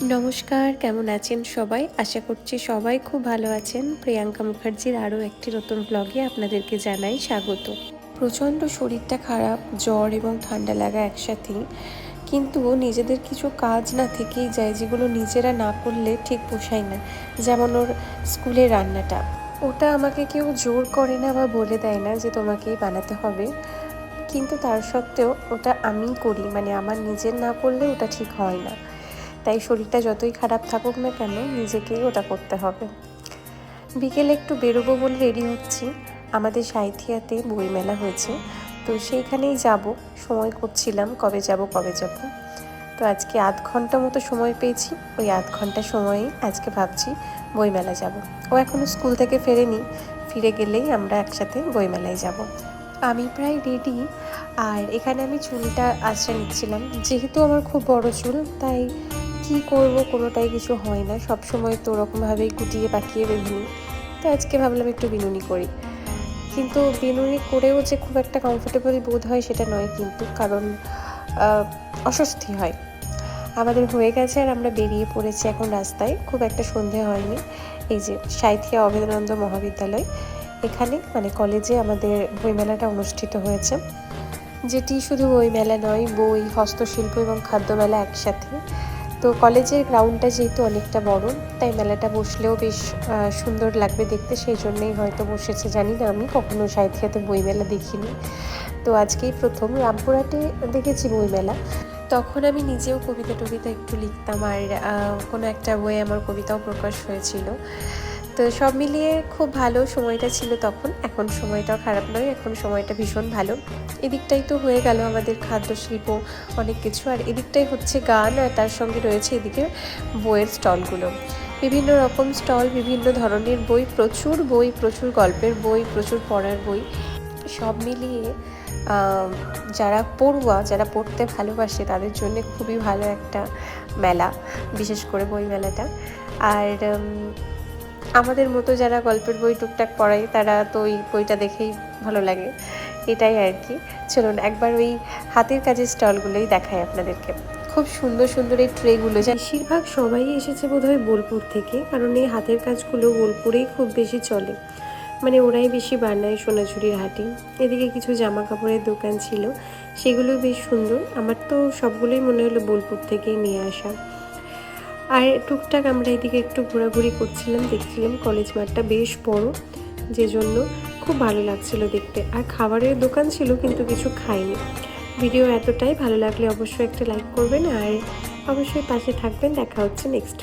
নমস্কার, কেমন আছেন সবাই? আশা করছি সবাই খুব ভালো আছেন। প্রিয়াঙ্কা মুখার্জির আরও একটি নতুন ব্লগে আপনাদেরকে জানাই স্বাগত। প্রচণ্ড শরীরটা খারাপ, জ্বর এবং ঠান্ডা লাগা একসাথেই। কিন্তু নিজেদের কিছু কাজ না থেকেই যায়, যেগুলো নিজেরা না করলে ঠিক পোষায় না। যেমন ওর স্কুলের রান্নাটা, ওটা আমাকে কেউ জোর করে না বা বলে দেয় না যে তোমাকেই বানাতে হবে, কিন্তু তার সত্ত্বেও ওটা আমিই করি। মানে আমার নিজের না করলে ওটা ঠিক হয় না। তাই শরীরটা যতই খারাপ থাকুক না কেন, নিজেকেই ওটা করতে হবে। বিকেলে একটু বেরোবো বলে রেডি হচ্ছি। আমাদের সাঁইথিয়াতে বইমেলা হয়েছে, তো সেইখানেই যাব। সময় করছিলাম কবে যাব। তো আজকে আধ ঘন্টা মতো সময় পেয়েছি। ওই আধ ঘন্টা সময়েই আজকে ভাবছি বইমেলা যাব। ও এখনও স্কুল থেকে ফেরেনি, ফিরে গেলেই আমরা একসাথে বইমেলায় যাব। আমি প্রায় রেডি। আর এখানে আমি চুলটা আঁচড়ে নিচ্ছিলাম। যেহেতু আমার খুব বড় চুল, তাই কি করব, কোনোটাই কিছু হয় না। সব সময় তো ওরকমভাবেই গুটিয়ে পাকিয়ে বেঁধে নিই। তো আজকে ভাবলাম একটু বিনুনি করি। কিন্তু বিনুনি করেও যে খুব একটা কমফোর্টেবল বোধ হয় সেটা নয় কিন্তু, কারণ অস্বস্তি হয়। আমাদের হয়ে গেছে আর আমরা বেরিয়ে পড়েছি এখন রাস্তায়। খুব একটা সন্ধে হয়নি। এই যে সাঁইথিয়া অভেদানন্দ মহাবিদ্যালয়, এখানে মানে কলেজে আমাদের বইমেলাটা অনুষ্ঠিত হয়েছে, যেটি শুধু বইমেলা নয়, বই, হস্তশিল্প এবং খাদ্য মেলা একসাথে। তো কলেজের গ্রাউন্ডটা যেহেতু অনেকটা বড়, তাই মেলাটা বসলেও বেশ সুন্দর লাগবে দেখতে। সেই জন্যেই হয়তো বসেছে, জানি না। আমি কখনো সাঁইথিয়াতে বইমেলা দেখিনি, তো আজকেই প্রথম। রামপুরহাটে দেখেছি বইমেলা, তখন আমি নিজেও কবিতা টবিতা একটু লিখতাম, আর কোনো একটা বইয়ে আমার কবিতাও প্রকাশ হয়েছিল। তো সব মিলিয়ে খুব ভালো সময়টা ছিল তখন। এখন সময়টাও খারাপ নয়, এখন সময়টা ভীষণ ভালো। এদিকটাই তো হয়ে গেল আমাদের খাদ্য শিল্প, অনেক কিছু। আর এদিকটাই হচ্ছে গান, আর তার সঙ্গে রয়েছে এদিকে বইয়ের স্টলগুলো। বিভিন্ন রকম স্টল, বিভিন্ন ধরনের বই, প্রচুর গল্পের বই, প্রচুর পড়ার বই। সব মিলিয়ে যারা পড়ুয়া, যারা পড়তে ভালোবাসে, তাদের জন্য খুবই ভালো একটা মেলা, বিশেষ করে বই মেলাটা। আর আমাদের মতো যারা গল্পের বই টুকটাক পড়ায়, তারা তো ওই বইটা দেখেই ভালো লাগে, এটাই আর কি। চলুন একবার ওই হাতের কাজের স্টলগুলোই দেখায় আপনাদেরকে। খুব সুন্দর সুন্দর এই ট্রেগুলো, বেশিরভাগ সবাই এসেছে বোধহয় বোলপুর থেকে, কারণ এই হাতের কাজগুলো বোলপুরেই খুব বেশি চলে। মানে ওরাই বেশি বানায় সোনাঝুরির হাটে। এদিকে কিছু জামা কাপড়ের দোকান ছিল, সেগুলো বেশ সুন্দর। আমার তো সবগুলোই মনে হলো বোলপুর থেকেই নিয়ে আসা। আর টুকটাক আমরা এদিকে একটু ঘোরাঘুরি করছিলাম, দেখছিলাম। কলেজ মাঠটা বেশ বড়, যে জন্য খুব ভালো লাগছিল দেখতে। আর খাবারের দোকান ছিল, কিন্তু কিছু খাইনি। ভিডিও এতটাই ভালো লাগলে অবশ্যই একটা লাইক করবেন, আর অবশ্যই পাশে থাকবেন। দেখা হচ্ছে নেক্সট।